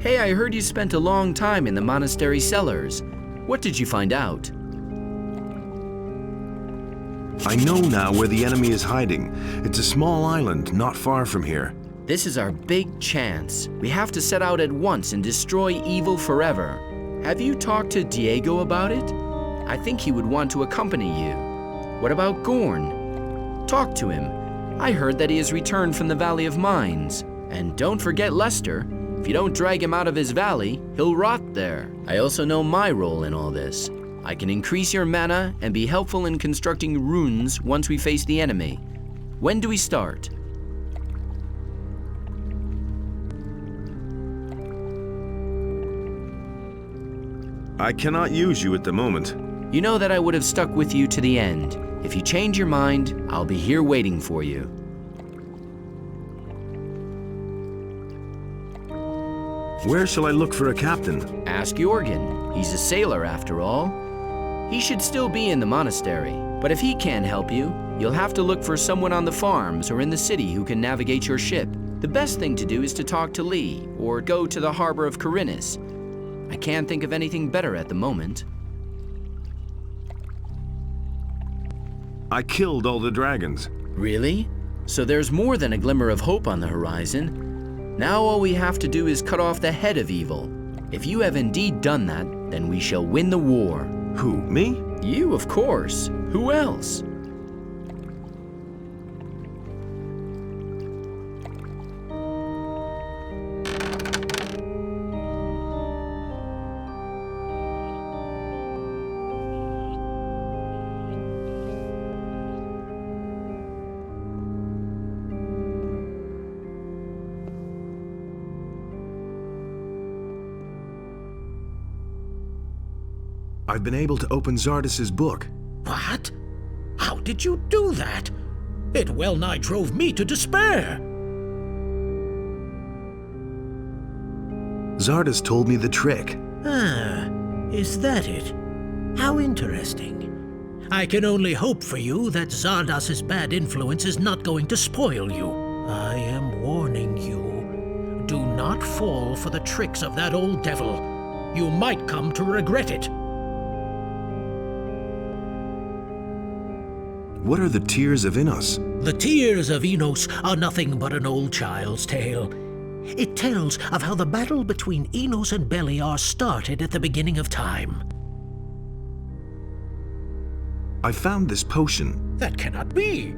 Hey, I heard you spent a long time in the monastery cellars. What did you find out? I know now where the enemy is hiding. It's a small island not far from here. This is our big chance. We have to set out at once and destroy evil forever. Have you talked to Diego about it? I think he would want to accompany you. What about Gorn? Talk to him. I heard that he has returned from the Valley of Mines. And don't forget Lester. If you don't drag him out of his valley, he'll rot there. I also know my role in all this. I can increase your mana and be helpful in constructing runes once we face the enemy. When do we start? I cannot use you at the moment. You know that I would have stuck with you to the end. If you change your mind, I'll be here waiting for you. Where shall I look for a captain? Ask Jorgen. He's a sailor after all. He should still be in the monastery, but if he can't help you, you'll have to look for someone on the farms or in the city who can navigate your ship. The best thing to do is to talk to Lee or go to the harbor of Corinus. I can't think of anything better at the moment. I killed all the dragons. Really? So there's more than a glimmer of hope on the horizon. Now all we have to do is cut off the head of evil. If you have indeed done that, then we shall win the war. Who, me? You, of course. Who else? I've been able to open Zardas's book. What? How did you do that? It well nigh drove me to despair. Zardas told me the trick. Ah, is that it? How interesting. I can only hope for you that Zardas's bad influence is not going to spoil you. I am warning you. Do not fall for the tricks of that old devil. You might come to regret it. What are the Tears of Innos? The Tears of Innos are nothing but an old child's tale. It tells of how the battle between Innos and Beliar started at the beginning of time. I found this potion. That cannot be.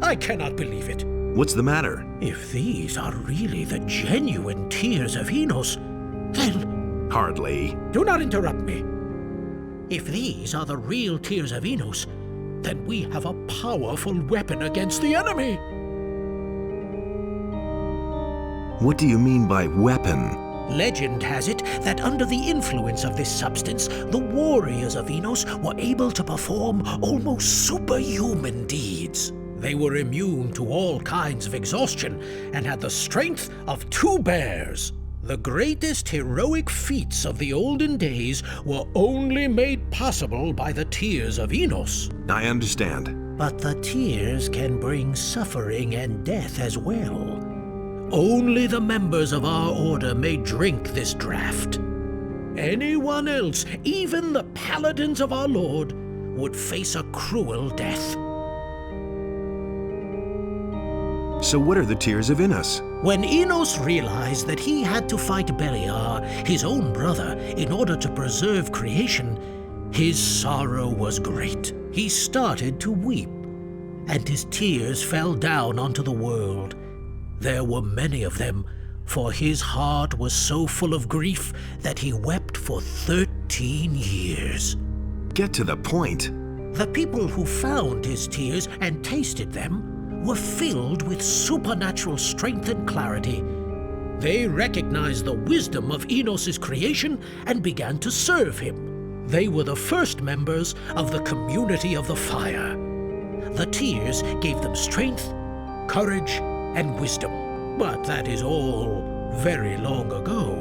I cannot believe it. What's the matter? If these are really the genuine Tears of Innos, then... Hardly. Do not interrupt me. If these are the real Tears of Innos, then we have a powerful weapon against the enemy. What do you mean by weapon? Legend has it that under the influence of this substance, the warriors of Innos were able to perform almost superhuman deeds. They were immune to all kinds of exhaustion and had the strength of 2 bears. The greatest heroic feats of the olden days were only made possible by the Tears of Innos. I understand. But the tears can bring suffering and death as well. Only the members of our order may drink this draught. Anyone else, even the paladins of our lord, would face a cruel death. So what are the Tears of Innos? When Innos realized that he had to fight Beliar, his own brother, in order to preserve creation, his sorrow was great. He started to weep, and his tears fell down onto the world. There were many of them, for his heart was so full of grief that he wept for 13 years. Get to the point. The people who found his tears and tasted them were filled with supernatural strength and clarity. They recognized the wisdom of Innos' creation and began to serve him. They were the first members of the Community of the Fire. The tears gave them strength, courage, and wisdom. But that is all very long ago,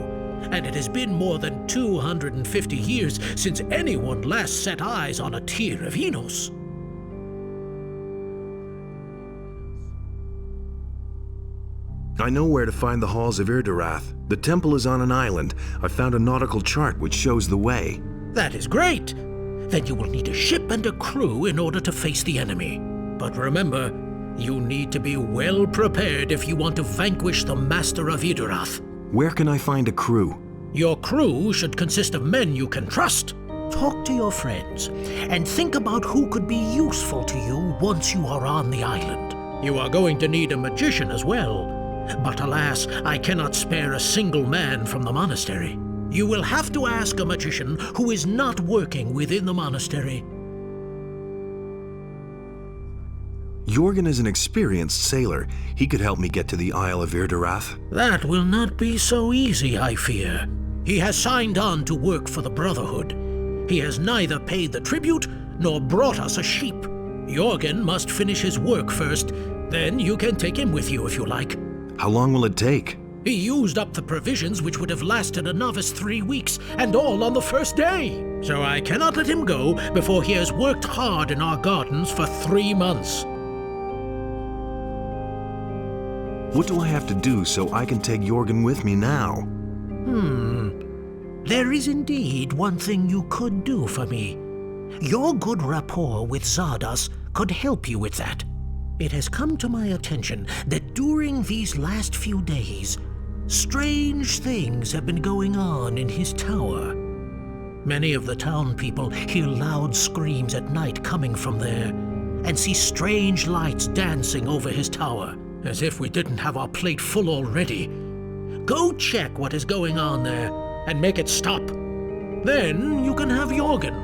and it has been more than 250 years since anyone last set eyes on a Tear of Innos. I know where to find the halls of Irdarath. The temple is on an island. I found a nautical chart which shows the way. That is great! Then you will need a ship and a crew in order to face the enemy. But remember, you need to be well prepared if you want to vanquish the Master of Irdarath. Where can I find a crew? Your crew should consist of men you can trust. Talk to your friends and think about who could be useful to you once you are on the island. You are going to need a magician as well. But alas, I cannot spare a single man from the monastery. You will have to ask a magician who is not working within the monastery. Jorgen is an experienced sailor. He could help me get to the Isle of Irdarath. That will not be so easy, I fear. He has signed on to work for the Brotherhood. He has neither paid the tribute nor brought us a sheep. Jorgen must finish his work first, then you can take him with you if you like. How long will it take? He used up the provisions which would have lasted a novice 3 weeks, and all on the first day. So I cannot let him go before he has worked hard in our gardens for 3 months. What do I have to do so I can take Jorgen with me now? There is indeed one thing you could do for me. Your good rapport with Zardos could help you with that. It has come to my attention that during these last few days, strange things have been going on in his tower. Many of the town people hear loud screams at night coming from there, and see strange lights dancing over his tower, as if we didn't have our plate full already. Go check what is going on there, and make it stop. Then you can have Jorgen.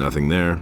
Nothing there.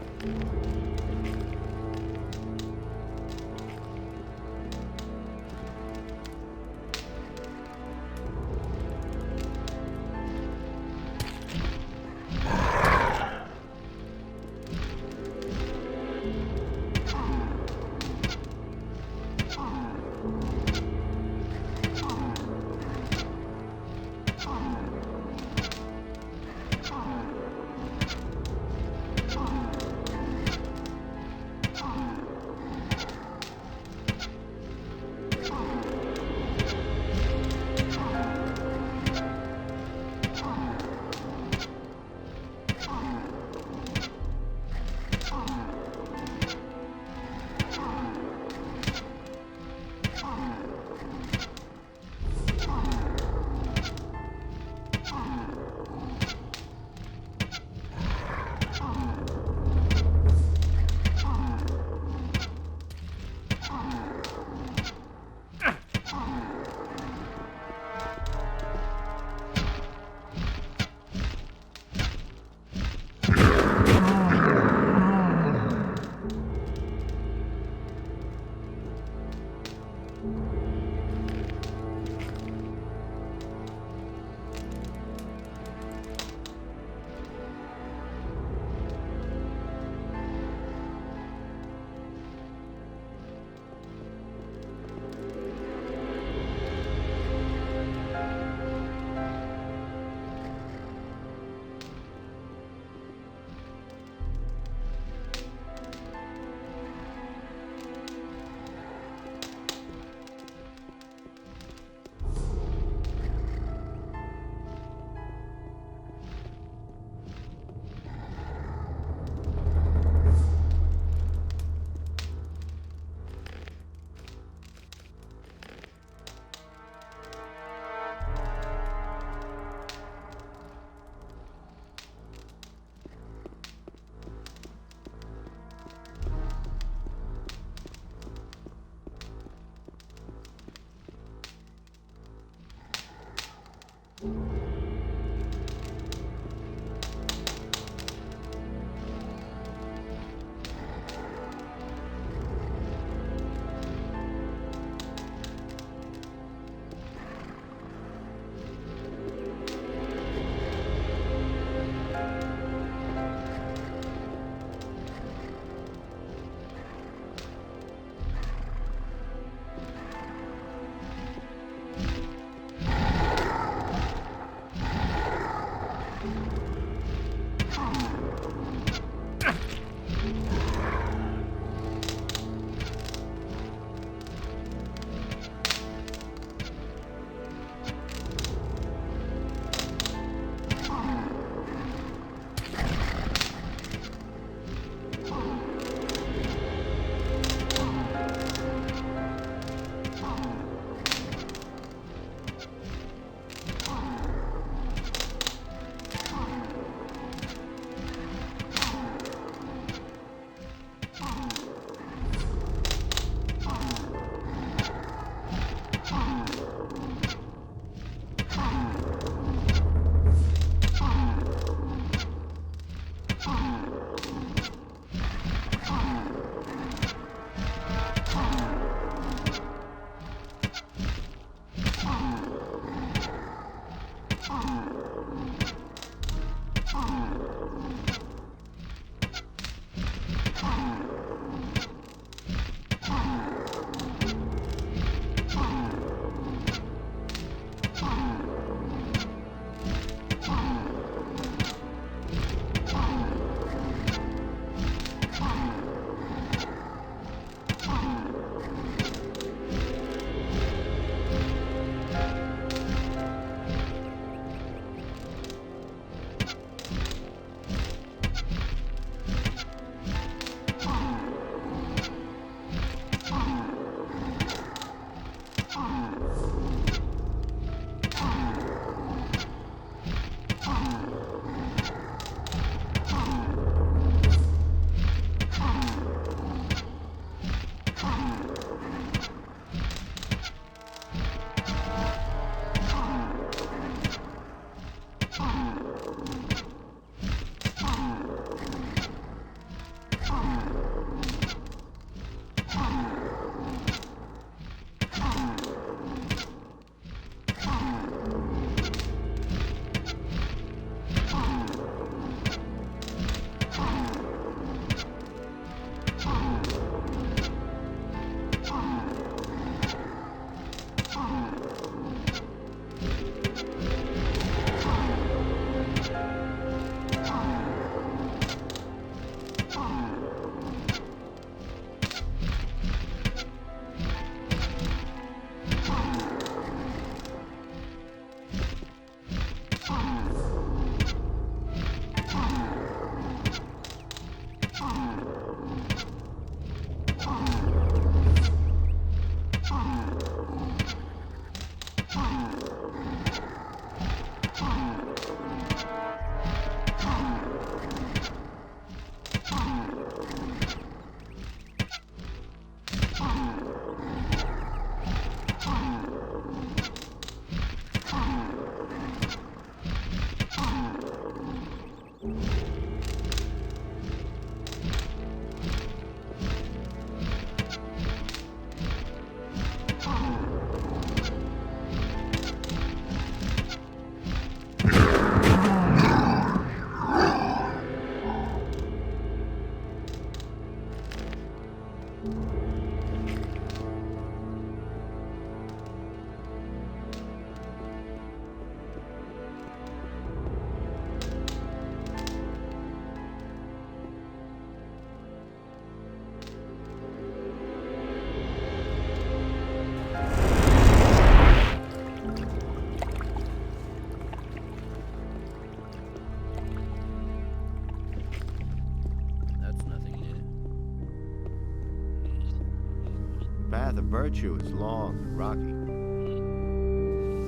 Path of virtue is long and rocky.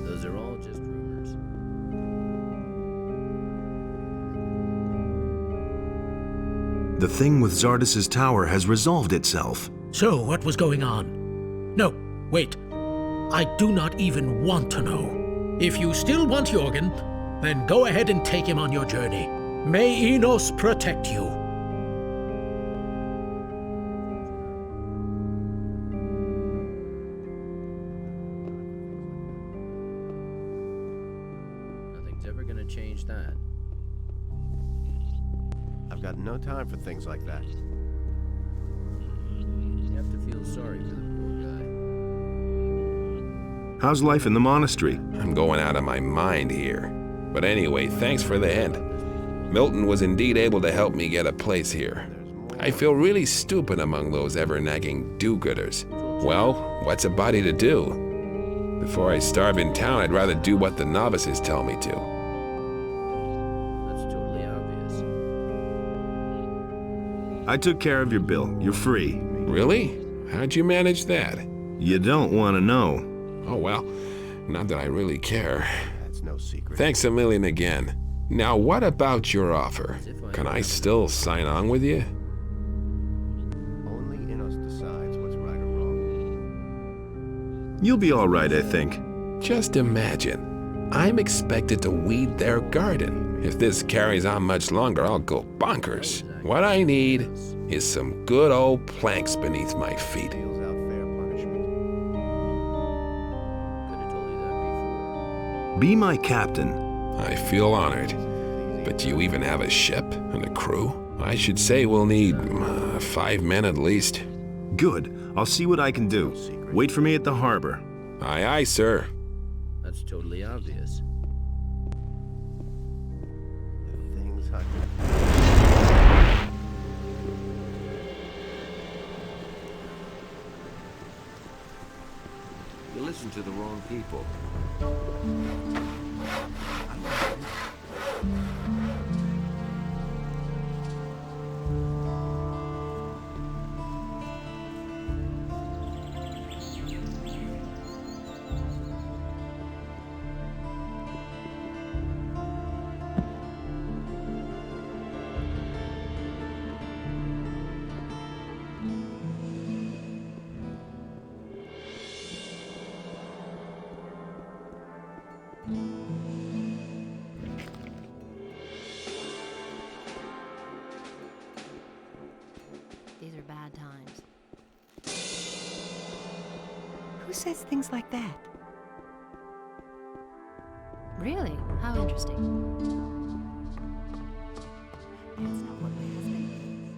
Those are all just rumors. The thing with Zardis's tower has resolved itself. So, what was going on? No, wait. I do not even want to know. If you still want Jorgen, then go ahead and take him on your journey. May Enos protect you. Nothing's ever gonna change that. I've got no time for things like that. You have to feel sorry for the poor guy. How's life in the monastery? I'm going out of my mind here. But anyway, thanks for the hint. Milton was indeed able to help me get a place here. I feel really stupid among those ever-nagging do-gooders. Well, what's a body to do? Before I starve in town, I'd rather do what the novices tell me to. That's totally obvious. I took care of your bill. You're free. Really? How'd you manage that? You don't want to know. Oh well, not that I really care. That's no secret. Thanks a million again. Now what about your offer? Can I still sign on with you? Only Enos decides what's right or wrong. You'll be all right, I think. Just imagine, I'm expected to weed their garden. If this carries on much longer, I'll go bonkers. What I need is some good old planks beneath my feet. Deals out fair punishment. Could have told you that before. Be my captain. I feel honored. But do you even have a ship and a crew? I should say we'll need 5 men at least. Good. I'll see what I can do. Wait for me at the harbor. Aye, aye, sir. That's totally obvious. The things I You listen to the wrong people. These are bad times. Who says things like that? Really? How interesting. That's not what my husband thinks.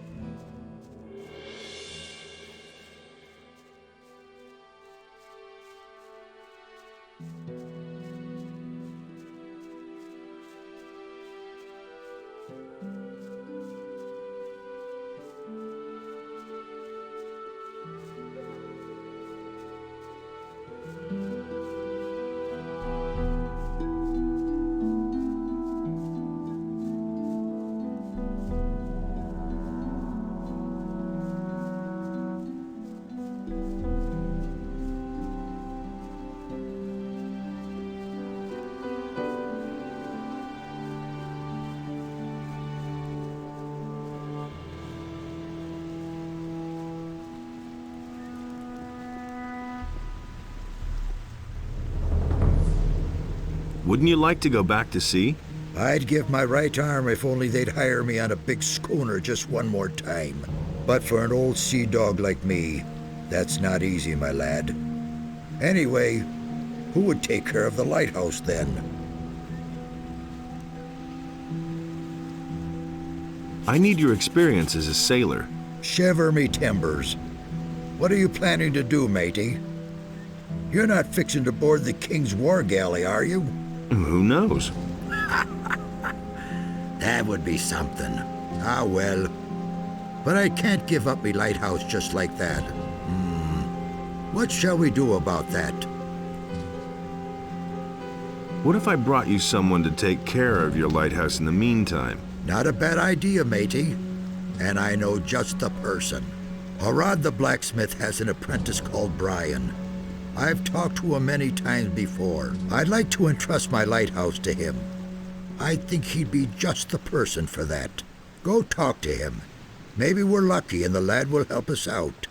Wouldn't you like to go back to sea? I'd give my right arm if only they'd hire me on a big schooner just one more time. But for an old sea dog like me, that's not easy, my lad. Anyway, who would take care of the lighthouse then? I need your experience as a sailor. Shiver me timbers. What are you planning to do, matey? You're not fixing to board the King's War Galley, are you? Who knows? That would be something. Ah, well. But I can't give up me lighthouse just like that. What shall we do about that? What if I brought you someone to take care of your lighthouse in the meantime? Not a bad idea, matey. And I know just the person. Arad the blacksmith has an apprentice called Brian. I've talked to him many times before. I'd like to entrust my lighthouse to him. I think he'd be just the person for that. Go talk to him. Maybe we're lucky and the lad will help us out.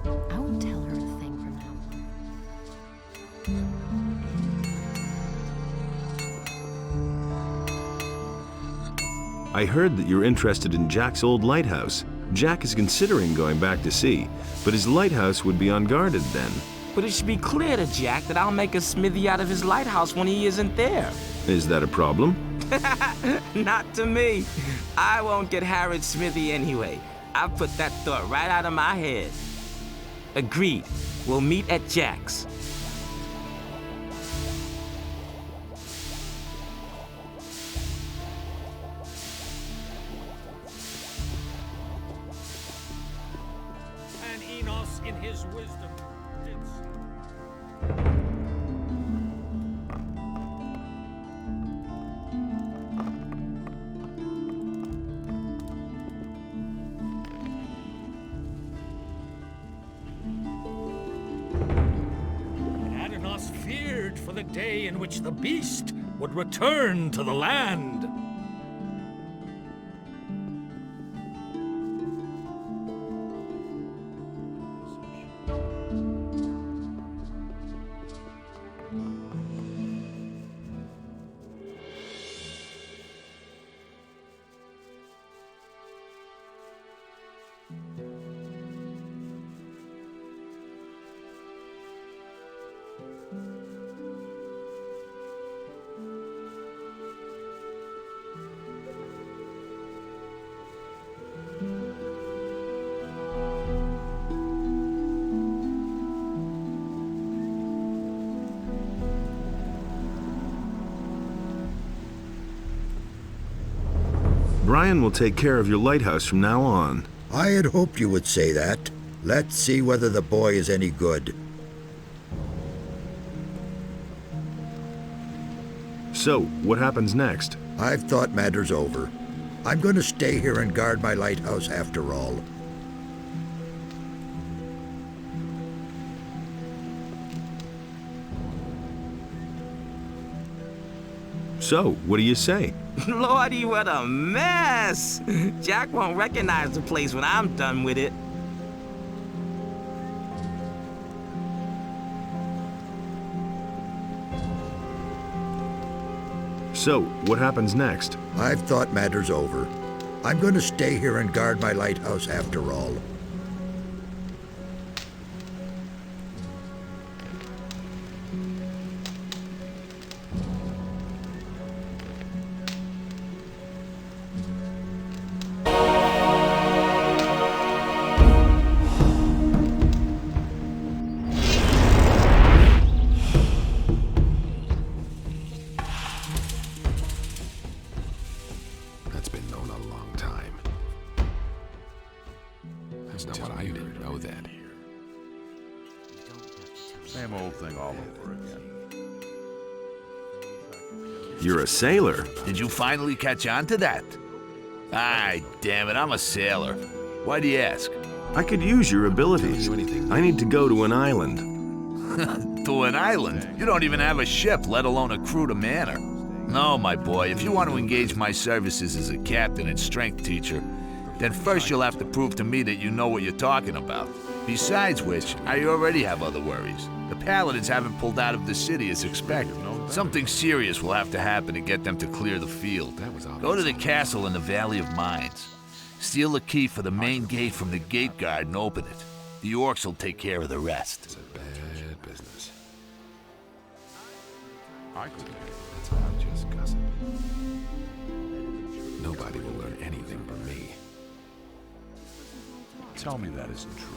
I won't tell her a thing from now on. I heard that you're interested in Jack's old lighthouse. Jack is considering going back to sea, but his lighthouse would be unguarded then. But it should be clear to Jack that I'll make a smithy out of his lighthouse when he isn't there. Is that a problem? Not to me. I won't get Harrod's smithy anyway. I put that thought right out of my head. Agreed. We'll meet at Jack's. And Enos in his wisdom did so. Adanos feared for the day in which the beast would return to the land. Brian will take care of your lighthouse from now on. I had hoped you would say that. Let's see whether the boy is any good. So, what happens next? I've thought matters over. I'm going to stay here and guard my lighthouse after all. So, what do you say? Lordy, what a mess! Jack won't recognize the place when I'm done with it. So, what happens next? I've thought matters over. I'm going to stay here and guard my lighthouse after all. That's been known a long time. That's not what I didn't know that. Same old thing all over again. You're a sailor. Did you finally catch on to that? Aye, damn it, I'm a sailor. Why do you ask? I could use your abilities. I need to go to an island. To an island? You don't even have a ship, let alone a crew to man her. No, my boy, if you want to engage my services as a captain and strength teacher, then first you'll have to prove to me that you know what you're talking about. Besides which, I already have other worries. The Paladins haven't pulled out of the city as expected. Something serious will have to happen to get them to clear the field. Go to the castle in the Valley of Mines. Steal the key for the main gate from the gate guard and open it. The orcs will take care of the rest. It's a bad business. I could. That's all just gossip. Nobody will learn anything from me. Tell me that isn't true.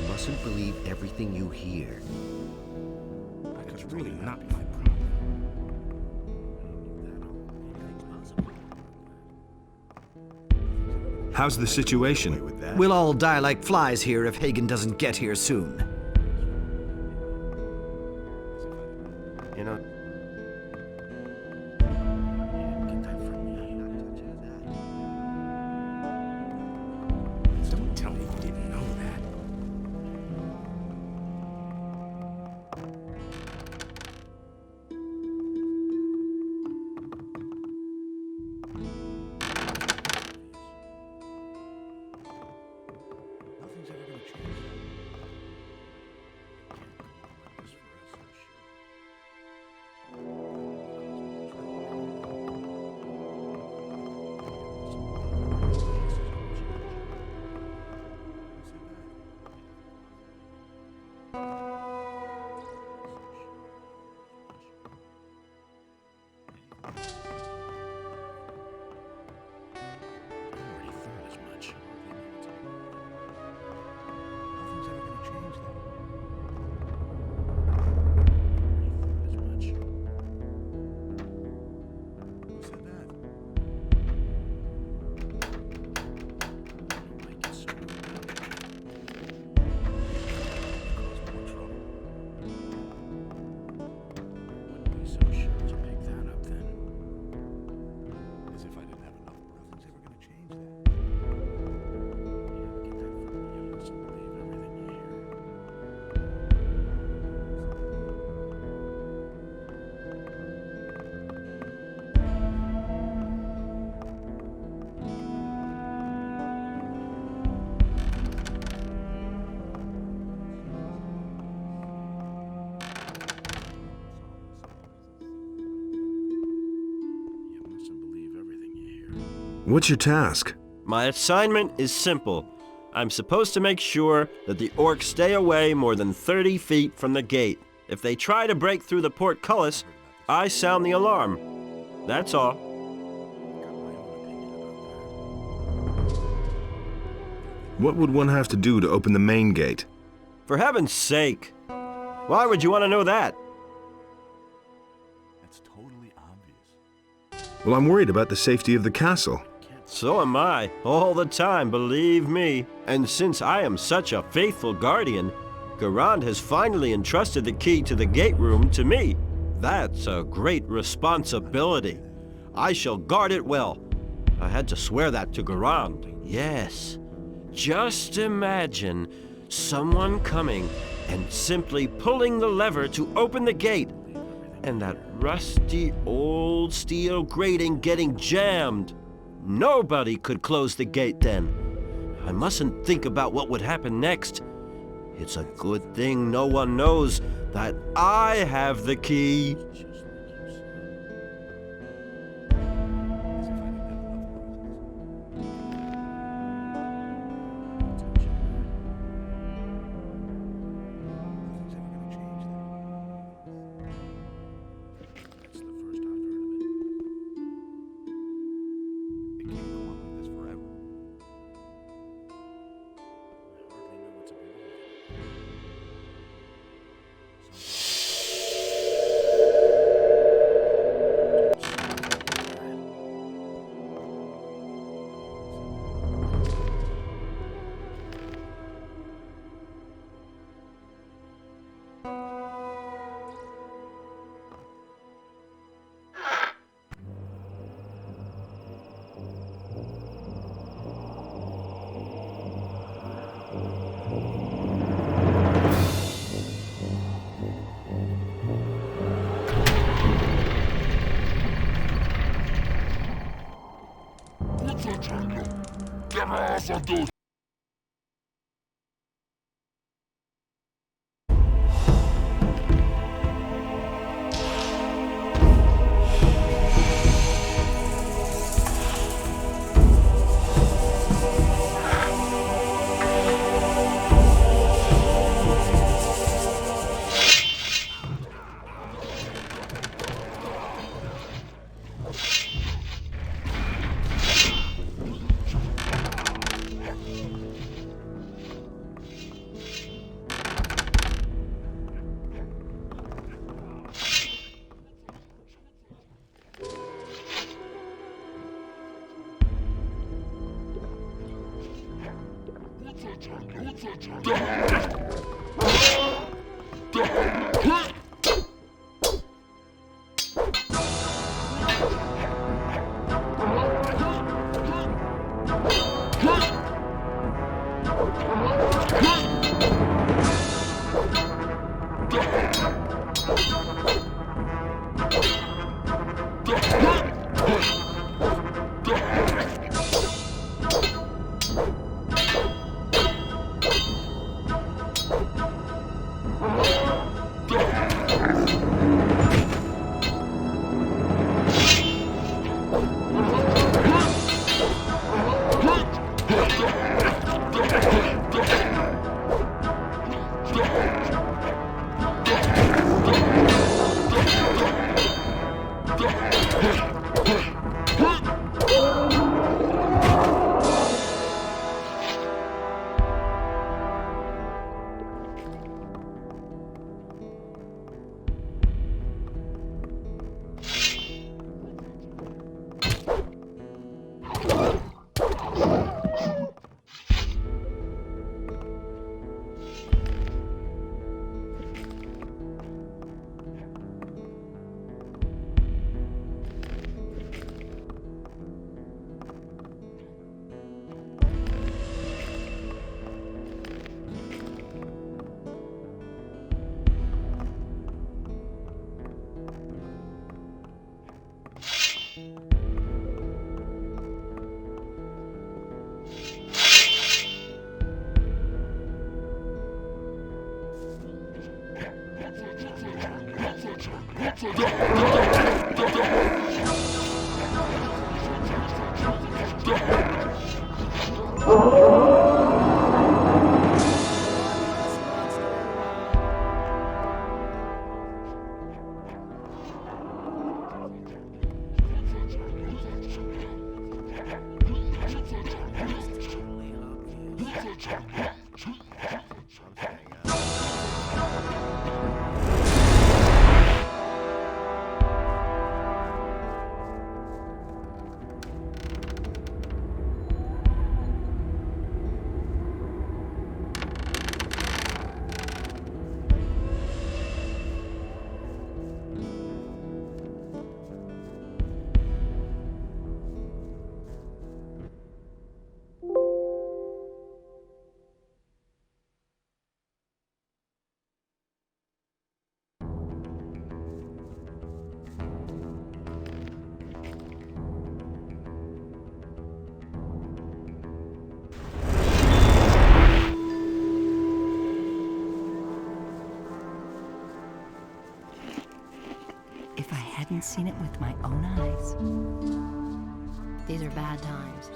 Mustn't believe everything you hear. It's really not my problem. How's the situation? We'll all die like flies here if Hagen doesn't get here soon. You know, Don't tell me you didn't know that. Nothing's ever gonna change. What's your task? My assignment is simple. I'm supposed to make sure that the orcs stay away more than 30 feet from the gate. If they try to break through the portcullis, I sound the alarm. That's all. What would one have to do to open the main gate? For heaven's sake! Why would you want to know that? That's totally obvious. Well, I'm worried about the safety of the castle. So am I, all the time, believe me. And since I am such a faithful guardian, Garand has finally entrusted the key to the gate room to me. That's a great responsibility. I shall guard it well. I had to swear that to Garand. Yes. Just imagine someone coming and simply pulling the lever to open the gate, and that rusty old steel grating getting jammed. Nobody could close the gate then. I mustn't think about what would happen next. It's a good thing no one knows that I have the key. If I hadn't seen it with my own eyes. These are bad times.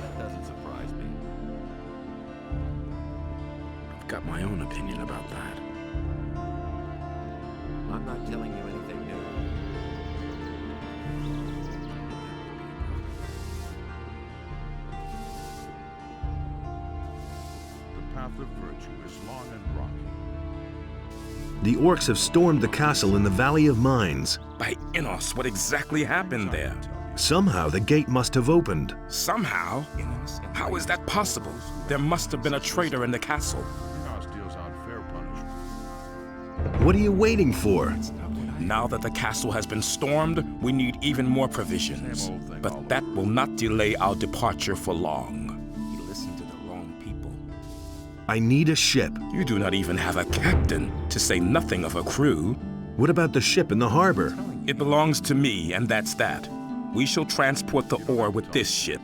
That doesn't surprise me. I've got my own opinion about that. I'm not telling you anything new. The path of virtue is long and rocky. The orcs have stormed the castle in the Valley of Mines. By Innos, what exactly happened there? Somehow the gate must have opened. Somehow? How is that possible? There must have been a traitor in the castle. Innos deals out fair punishment. What are you waiting for? Now that the castle has been stormed, we need even more provisions. But that will not delay our departure for long. You listen to the wrong people. I need a ship. You do not even have a captain, to say nothing of a crew. What about the ship in the harbor? It belongs to me, and that's that. We shall transport the ore with this ship.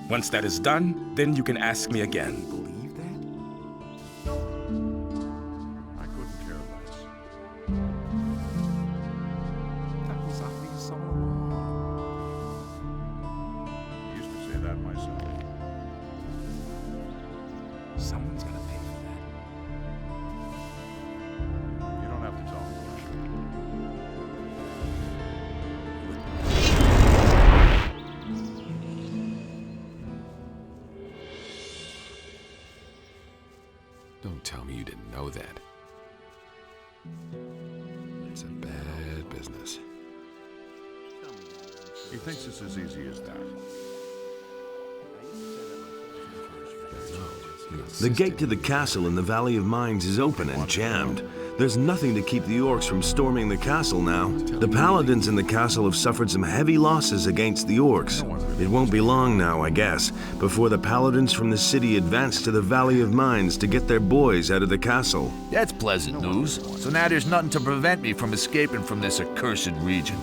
Once that is done, then you can ask me again. Believe that? I couldn't care less. That was obvious all along. I used to say that myself. Someone's gonna pay for that. You don't have to tell me. Don't tell me you didn't know that. It's a bad business. He thinks it's as easy as that. The gate to the castle in the Valley of Mines is open and jammed. There's nothing to keep the orcs from storming the castle now. The paladins in the castle have suffered some heavy losses against the orcs. It won't be long now, I guess, before the paladins from the city advance to the Valley of Mines to get their boys out of the castle. That's pleasant news. So now there's nothing to prevent me from escaping from this accursed region.